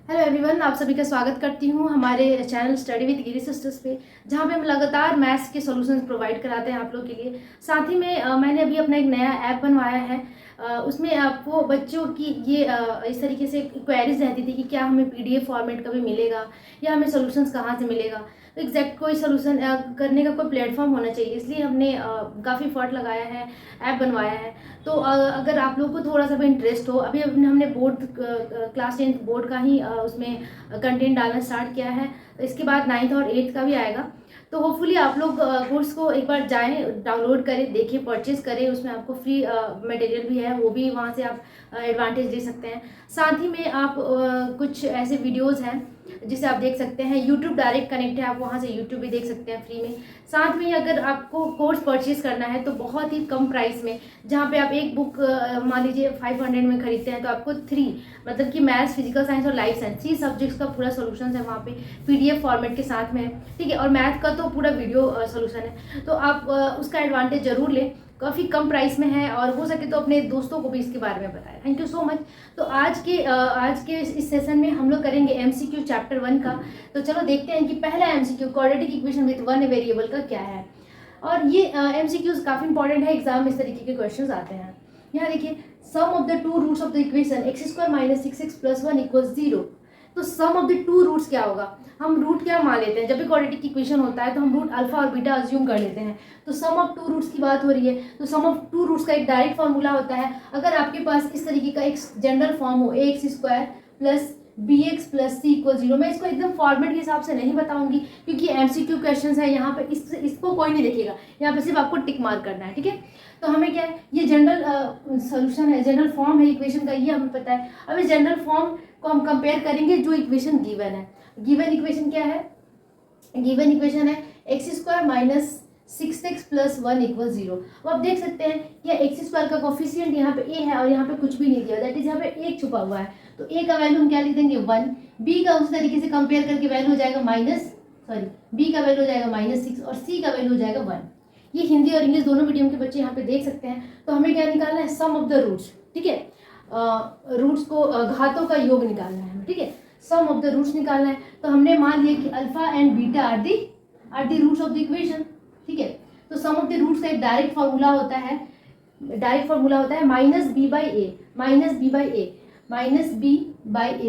Hello everyone, आप सभी का स्वागत करती हूँ हमारे channel study with Giri sisters पे, जहाँ पे हम लगातार मैथ्स के सॉल्यूशंस प्रोवाइड कराते हैं आप लोग के लिए। साथ ही में मैंने अभी अपना एक नया ऐप बनवाया है। उसमें आपको बच्चों की ये इस तरीके से क्वेरीज रहती थी कि क्या हमें पीडीएफ फॉर्मेट कभी मिलेगा या हमें सॉल्यूशंस कहाँ से मिलेगा। तो एग्जैक्ट कोई सॉल्यूशन करने का कोई प्लेटफॉर्म होना चाहिए, इसलिए हमने काफ़ी एफर्ट लगाया है, ऐप बनवाया है। तो अगर आप लोग को थोड़ा सा भी इंटरेस्ट हो, अभी हमने बोर्ड क्लास 10th बोर्ड का ही उसमें कंटेंट डालना स्टार्ट किया है। तो इसके बाद 9th और 8th का भी आएगा। तो होपफुली आप लोग कोर्स को एक बार जाएं, डाउनलोड करें, देखें, परचेज करें। उसमें आपको फ्री मटेरियल भी है, वो भी वहाँ से आप एडवांटेज ले सकते हैं। साथ ही में आप कुछ ऐसे वीडियोज़ हैं जिसे आप देख सकते हैं। यूट्यूब डायरेक्ट कनेक्ट है, आप वहाँ से यूट्यूब भी देख सकते हैं फ्री में। साथ में अगर आपको कोर्स परचेज करना है तो बहुत ही कम प्राइस में, जहाँ पे आप एक बुक मान लीजिए 500 में खरीदते हैं, तो आपको 3 मतलब कि मैथ्स, फिजिकल साइंस और लाइफ साइंस 3 सब्जेक्ट्स का पूरा सोल्यूशन है वहाँ पे पीडीएफ फॉर्मेट के साथ में है। ठीक है, और मैथ का तो पूरा वीडियो सोल्यूशन है। तो आप उसका एडवांटेज जरूर लें, काफ़ी कम प्राइस में है, और हो सके तो अपने दोस्तों को भी इसके बारे में बताएं। Thank you so much. तो आज के इस सेशन में हम लोग करेंगे एमसीक्यू चैप्टर 1 का। तो चलो देखते हैं कि पहला MCQ quadratic equation with one variable का क्या है। और ये एमसीक्यूज काफ़ी इंपॉर्टेंट है, एग्जाम में इस तरीके के क्वेश्चंस आते हैं। यहाँ देखिए, sum of the two roots of the equation x² - 6x + 1 = 0। तो sum of the two roots क्या होगा? हम रूट क्या मान लेते हैं, जब भी क्वाड्रेटिक इक्वेशन होता है तो हम रूट अल्फा और बीटा अज्यूम कर लेते हैं। तो सम ऑफ टू रूट्स की बात हो रही है, तो सम ऑफ टू रूट्स का एक डायरेक्ट फॉर्मूला होता है। अगर आपके पास इस तरीके का एक जनरल फॉर्म हो, ax² + bx + c = 0। मैं इसको एकदम फॉर्मेट के हिसाब से नहीं बताऊंगी, क्योंकि एमसीक्यू क्वेश्चंस है, यहाँ पे इसको कोई नहीं देखेगा, यहाँ पे सिर्फ आपको टिक मार्क करना है। ठीक है, तो हमें क्या है, ये जनरल सोल्यूशन है, जनरल फॉर्म है इक्वेशन का, ये हमें पता है। अब इस जनरल फॉर्म को हम कंपेयर करेंगे जो इक्वेशन गिवन है। गिवन इक्वेशन क्या है? गिवन इक्वेशन है x² - 6x + 1 = 0। अब आप देख सकते हैं कि x² का कोफिशिएंट यहाँ पे a है और यहाँ पे कुछ भी नहीं दिया, दैट इज यहाँ पे 1 छुपा हुआ है। तो a का वैल्यू हम क्या लिख देंगे 1, b का उस तरीके से कंपेयर करके वैल्यू हो जाएगा b का वैल्यू हो जाएगा -6 और c का वैल्यू हो जाएगा 1। ये हिंदी और इंग्लिश दोनों मीडियम के बच्चे यहाँ पे देख सकते हैं। तो हमें क्या निकालना है? सम ऑफ द रूट्स। ठीक है, रूट्स को घातों का योग निकालना है। ठीक है, सम ऑफ द रूट्स निकालना है। तो हमने मान लिया कि alpha and beta are the roots of the equation. ठीक है, तो सम ऑफ द रूट्स का एक डायरेक्ट फार्मूला होता है, -b/a,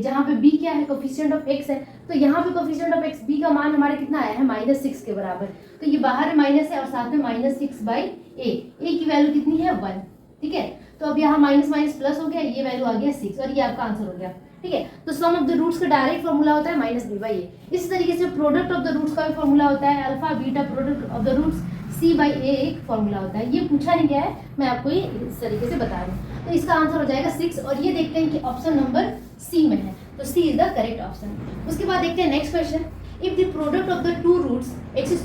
जहाँ पे b क्या है? कोफिशिएंट ऑफ x है। तो यहाँ पे कोफिशिएंट ऑफ x b का मान हमारा कितना आया है? -6 के बराबर। तो ये बाहर माइनस है और साथ में -6/a, a की वैल्यू कितनी है? 1। ठीक है, तो अब यहाँ माइनस माइनस प्लस हो गया, ये वैल्यू आ गया 6 और ये आपका आंसर हो गया। ठीक है, तो सम ऑफ द रूट्स का डायरेक्ट फॉर्मूला होता है -b/a। इसी तरीके से प्रोडक्ट ऑफ द रूट्स का भी फॉर्मूला होता है alpha beta product of the roots c/a एक फॉर्मूला होता है। ये पूछा नहीं गया है, मैं आपको ये इस तरीके से बता रही हूँ। तो इसका आंसर हो जाएगा 6, और ये देखते हैं कि ऑप्शन नंबर सी में है, तो सी इज द करेक्ट ऑप्शन। उसके बाद देखते हैं next question. If the product of the two roots x² -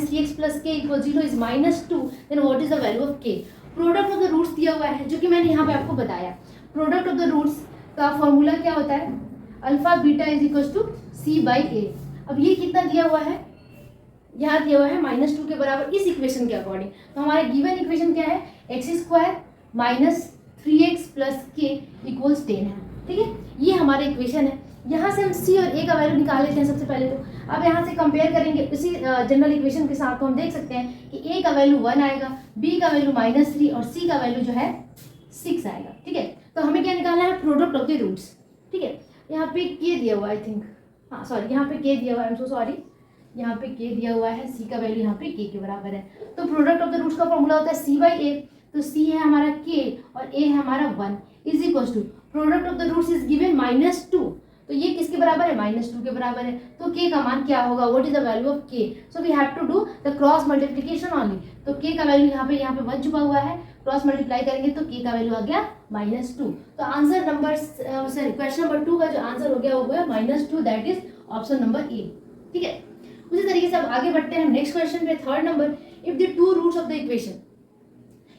3x + k = 0 is -2, then what is the value of k? Product of the roots दिया हुआ है, जो कि मैंने यहाँ पे आपको बताया। प्रोडक्ट ऑफ द रूट्स का फॉर्मूला क्या होता है? Alpha beta = c/a। अब ये कितना दिया हुआ है? यहाँ दिया हुआ है -2 के बराबर, इस इक्वेशन के अकॉर्डिंग। तो हमारे गिवन इक्वेशन क्या है? x² - 3x + k = 10 है। ठीक है, ये हमारा इक्वेशन है। यहाँ से हम c और a का वैल्यू निकाल लेते हैं सबसे पहले। तो अब यहाँ से कंपेयर करेंगे इसी जनरल इक्वेशन के साथ, तो हम देख सकते हैं कि a का वैल्यू 1 आएगा, b का वैल्यू -3 और c का वैल्यू जो है 6 आएगा। ठीक है, तो हमें क्या निकालना है? Product of the roots. ठीक है, यहाँ पे k दिया हुआ है, आई थिंक, हाँ सॉरी, यहाँ पे k दिया हुआ है, आई एम सो सॉरी, यहाँ पे k दिया हुआ है, c का वैल्यू यहाँ पे k के बराबर है। तो प्रोडक्ट ऑफ द रूट्स का फॉर्मूला होता है c/a। तो c है हमारा k और a है हमारा 1 = product of the roots is given -2। तो ये किसके बराबर है? -2 के बराबर है। तो k का मान क्या होगा? What is the value of k? So we have to do the cross multiplication only. तो k का वैल्यू यहाँ पे 1 छुपा हुआ है, क्रॉस मल्टीप्लाई करेंगे तो k का वैल्यू आ गया -2। तो आंसर नंबर क्वेश्चन नंबर 2 का जो आंसर हो गया वो है -2, that is option number A. ठीक है, उसी तरीके से अब आगे बढ़ते हैं नेक्स्ट क्वेश्चन पे, third number. If the two roots of the equation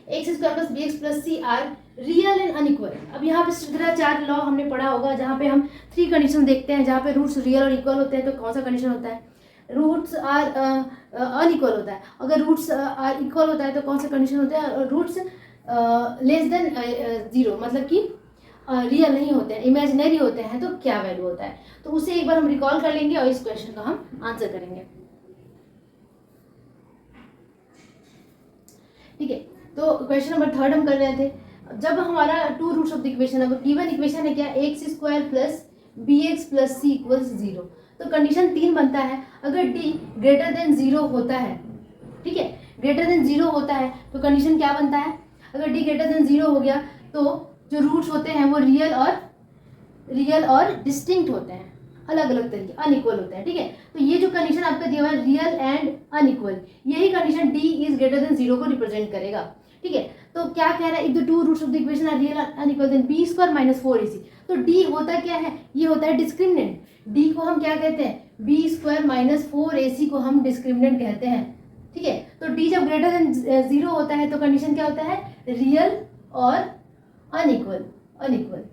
x² + bx + c are real and unequal. अब यहाँ पे श्रृंखलाचार्य लॉ हमने पढ़ा होगा, जहाँ पे हम 3 कंडीशन देखते हैं, जहाँ पे रूट्स रियल और इक्वल होते हैं तो कौन सा कंडीशन होता है? रूट्स आर अनइक्वल होता है। अगर रूट्स आर इक्वल होता है तो कौन सा कंडीशन होता है? रूट्स लेस देन 0, मतलब कि रियल नहीं होते हैं, इमेजिनरी होते हैं, तो क्या वैल्यू होता है। तो उसे एक बार हम रिकॉल कर लेंगे और इस क्वेश्चन का हम आंसर करेंगे। ठीक है, तो क्वेश्चन नंबर 3 हम कर रहे थे। जब हमारा two roots of the equation, अब गिवन इक्वेशन है क्या, x square plus b x plus c equals 0, तो कंडीशन 3 बनता है, अगर डी ग्रेटर देन 0 होता है, ठीक है, ग्रेटर देन 0 होता है तो कंडीशन क्या बनता है, अगर डी ग्रेटर देन 0 हो गया तो जो रूट्स होते हैं वो रियल और डिस्टिंक्ट होते हैं, अलग अलग तरीके, अनइक्वल होते हैं। ठीक है, तो ये जो कंडीशन आपका दिया हुआ है रियल एंड अनइक्वल, यही condition D is greater than 0 को रिप्रेजेंट करेगा। ठीक है, तो क्या कह रहा है, if the two roots of the equation are real unequal then B square minus 4ac, तो डी होता क्या है, ये होता है डिस्क्रिमिनेंट। डी को हम क्या कहते हैं, बी स्क्वायर माइनस 4ac को हम डिस्क्रिमिनेंट कहते हैं। ठीक है, तो डी जब ग्रेटर देन 0 होता है तो कंडीशन क्या होता है, रियल और अनइक्वल।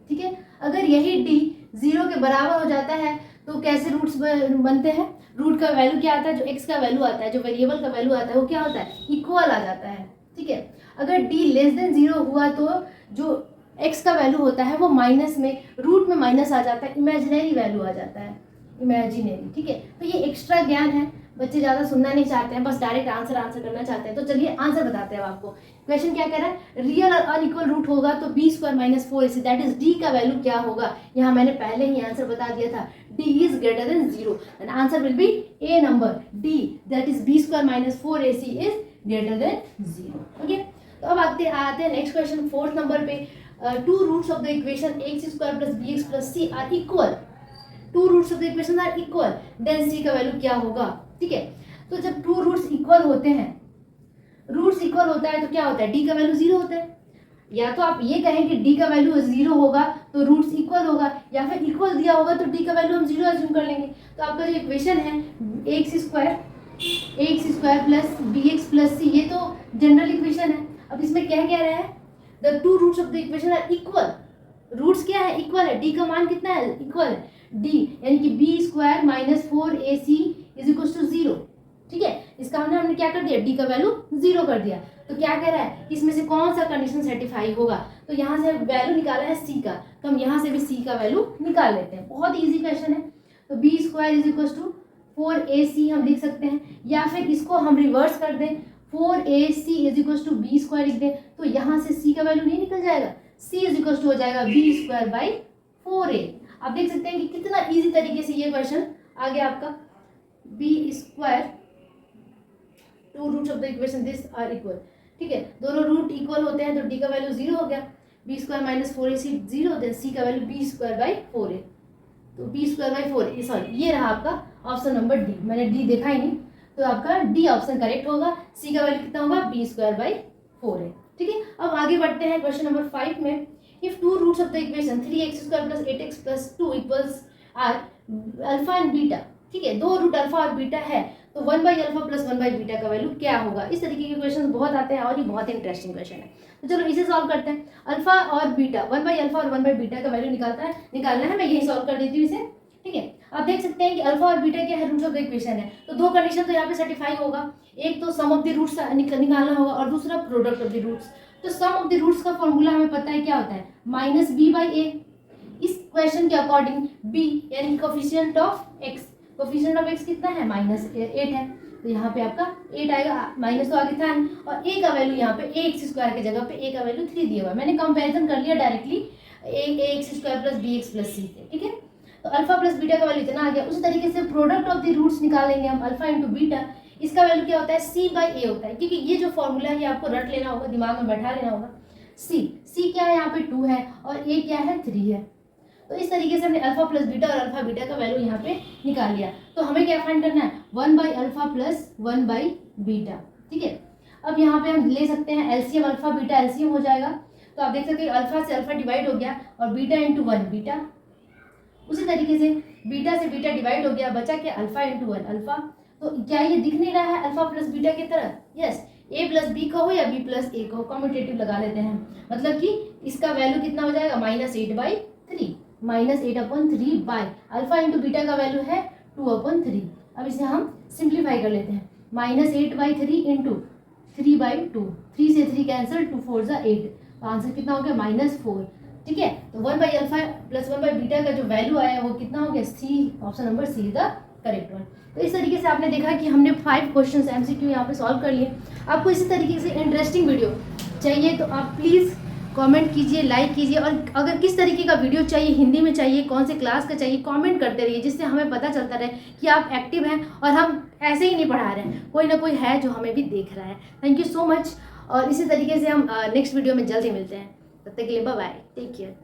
ठीक है, अगर यही डी 0 के बराबर हो जाता है तो कैसे रूट्स बनते हैं, रूट का वैल्यू क्या आता है, जो एक्स का वैल्यू आता है, जो वेरिएबल का वैल्यू आता है वो क्या होता है, इक्वल आ जाता है। ठीक है, अगर डी लेस देन 0 हुआ तो जो एक्स का वैल्यू होता है वो माइनस में, रूट में माइनस आ जाता है, इमेजिनरी वैल्यू आ जाता है, इमेजिनरी। ठीक है, तो ये एक्स्ट्रा ज्ञान है, बच्चे ज़्यादा सुनना नहीं चाहते हैं, बस डायरेक्ट आंसर करना चाहते हैं। तो चलिए आंसर बताते हैं आपको। क्वेश्चन क्या कह रहा है, रियल और अनइक्वल रूट होगा तो B square minus 4ac, that is D का वैल्यू क्या होगा, यहाँ मैंने पहले ही आंसर बता दिया था, D is greater than 0 and answer will be a number D, that is b square minus 4ac is greater than 0। Okay, तो अब आते हैं नेक्स्ट क्वेश्चन 4th नंबर पे। Two roots of the equation x square plus b x plus c are equal, two roots of the equation are equal, then सी का value क्या होगा। ठीक है, तो जब टू रूट्स इक्वल होते हैं, रूट्स इक्वल होता है तो क्या होता है, डी का वैल्यू 0 होता है। या तो आप ये कहें कि डी का वैल्यू 0 होगा तो रूट्स इक्वल होगा, या फिर इक्वल दिया होगा तो डी का वैल्यू हम 0 अज्यूम कर लेंगे। तो आपका जो इक्वेशन है x square plus b x plus c, ये तो जनरल इक्वेशन है। अब इसमें क्या कह रहा है, the two roots of the equation are equal, roots क्या है, इक्वल है, डी का मान कितना है, इक्वल है, डी यानी कि B square minus 4ac is equal to 0। ठीक है, इसका हमने क्या कर दिया, डी का वैल्यू 0 कर दिया। तो क्या कह रहा है, इसमें से कौन सा कंडीशन सेटिफाई होगा, तो यहाँ से वैल्यू निकाला है सी का, तो हम यहाँ से भी सी का वैल्यू निकाल लेते हैं, बहुत ईजी क्वेश्चन है। तो B square is equal to 4ac हम लिख सकते हैं, या फिर इसको हम रिवर्स कर दें, 4ac is equal to B square लिख दें, तो यहाँ से सी का वैल्यू नहीं निकल जाएगा, सी इज इक्वल टू हो जाएगा बी स्क्वायर बाई 4a। आप देख सकते हैं कि कितना इजी तरीके से ये क्वेश्चन आ गया आपका। B square, two roots of the equation this are equal. ठीक है, दोनों रूट इक्वल होते हैं तो डी का वैल्यू 0 हो गया, B square minus 4ac 0, then सी का value B square by 4a, तो B square by 4a, sorry ये रहा आपका ऑप्शन नंबर डी, मैंने डी देखा ही नहीं, तो आपका डी ऑप्शन करेक्ट होगा। सी का वैल्यू कितना होगा, बी स्क्वायर बाई 4a। ठीक है, अब आगे बढ़ते हैं क्वेश्चन नंबर 5 में। If two roots of the equation 3x square plus 8x plus 2 equals are alpha and beta, ठीक है, दो रूट अल्फा और बीटा है तो 1/अल्फा प्लस 1/बीटा का वैल्यू क्या होगा। इस तरीके के क्वेश्चन बहुत आते हैं और ये बहुत इंटरेस्टिंग क्वेश्चन है। तो चलो इसे सॉल्व करते हैं। अल्फा और बीटा, 1/अल्फा और 1/बीटा का वैल्यू निकालना है, मैं यही सॉल्व कर देती हूँ इसे। ठीक है, आप देख सकते हैं कि अल्फा और बीटा क्या है, रूट्स ऑफ द इक्वेशन है, तो दो कंडीशन तो यहाँ पे सेटिफाई होगा, एक तो सम ऑफ द रूट्स निकालना होगा और दूसरा प्रोडक्ट ऑफ द रूट्स। तो सम ऑफ द रूट्स का फॉर्मूला हमें पता है क्या होता है, -b/a। इस क्वेश्चन के अकॉर्डिंग b यानी coefficient of x, coefficient of x कितना है, -8 है, तो यहाँ पे आपका 8 आएगा, माइनस तो आगे था और a का वैल्यू यहाँ पे ax स्क्वायर की जगह पे a का वैल्यू 3 दिया हुआ है। मैंने कंपैरिजन कर लिया directly ax square plus bx plus c से। ठीक है, तो अल्फा प्लस बीटा का वैल्यू इतना आ गया। उसी तरीके से प्रोडक्ट ऑफ द रूट्स निकालेंगे हम, अल्फा इंटू बीटा, इसका वैल्यू क्या होता है, c/a होता है, क्योंकि ये जो फॉर्मूला है ये आपको रट लेना होगा, दिमाग में बैठा लेना होगा। c क्या है, यहाँ पे 2 है और a क्या है, 3 है। तो इस तरीके से हमने अल्फा प्लस बीटा और अल्फा बीटा का वैल्यू यहाँ पे निकाल लिया। तो हमें क्या फाइंड करना है, 1/अल्फा प्लस 1/बीटा। ठीक है, अब यहाँ पे हम ले सकते हैं एलसीएम, अल्फा बीटा एलसीएम हो जाएगा, तो आप देख सकते हैं अल्फा से अल्फा डिवाइड हो गया और बीटा इंटू 1 बीटा, उसी तरीके से बीटा से बीटा डिवाइड हो गया, बचा क्या, अल्फा इंटू 1 अल्फा। तो क्या ये दिख नहीं रहा है अल्फा प्लस बीटा की तरह, यस, a प्लस बी कहो या b प्लस a कहो, कम्यूटेटिव लगा लेते हैं, मतलब कि इसका वैल्यू कितना हो जाएगा, -8/3, -8/3 बाय अल्फा इंटू बीटा का वैल्यू है 2/3। अब इसे हम सिंप्लीफाई कर लेते हैं, -8/3 इंटू 3/2, 3 से 3 कैंसिल, 2 4 ज़ा 8, तो आंसर कितना हो गया, -4। ठीक है। तो 1/अल्फा प्लस 1/बीटा का जो वैल्यू आया वो कितना हो गया, C, option number C is the correct one. तो इस तरीके से आपने देखा कि हमने 5 क्वेश्चन MCQ यहाँ पे सॉल्व कर लिए। आपको इसी तरीके से इंटरेस्टिंग वीडियो चाहिए तो आप प्लीज़ कमेंट कीजिए, लाइक कीजिए, और अगर किस तरीके का वीडियो चाहिए, हिंदी में चाहिए, कौन से क्लास का चाहिए, कमेंट करते रहिए, जिससे हमें पता चलता रहे कि आप एक्टिव हैं और हम ऐसे ही नहीं पढ़ा रहे हैं, कोई ना कोई है जो हमें भी देख रहा है। थैंक यू सो मच, और इसी तरीके से हम नेक्स्ट वीडियो में जल्दी मिलते हैं। तब तक के लिए बाय बाय, टेक केयर।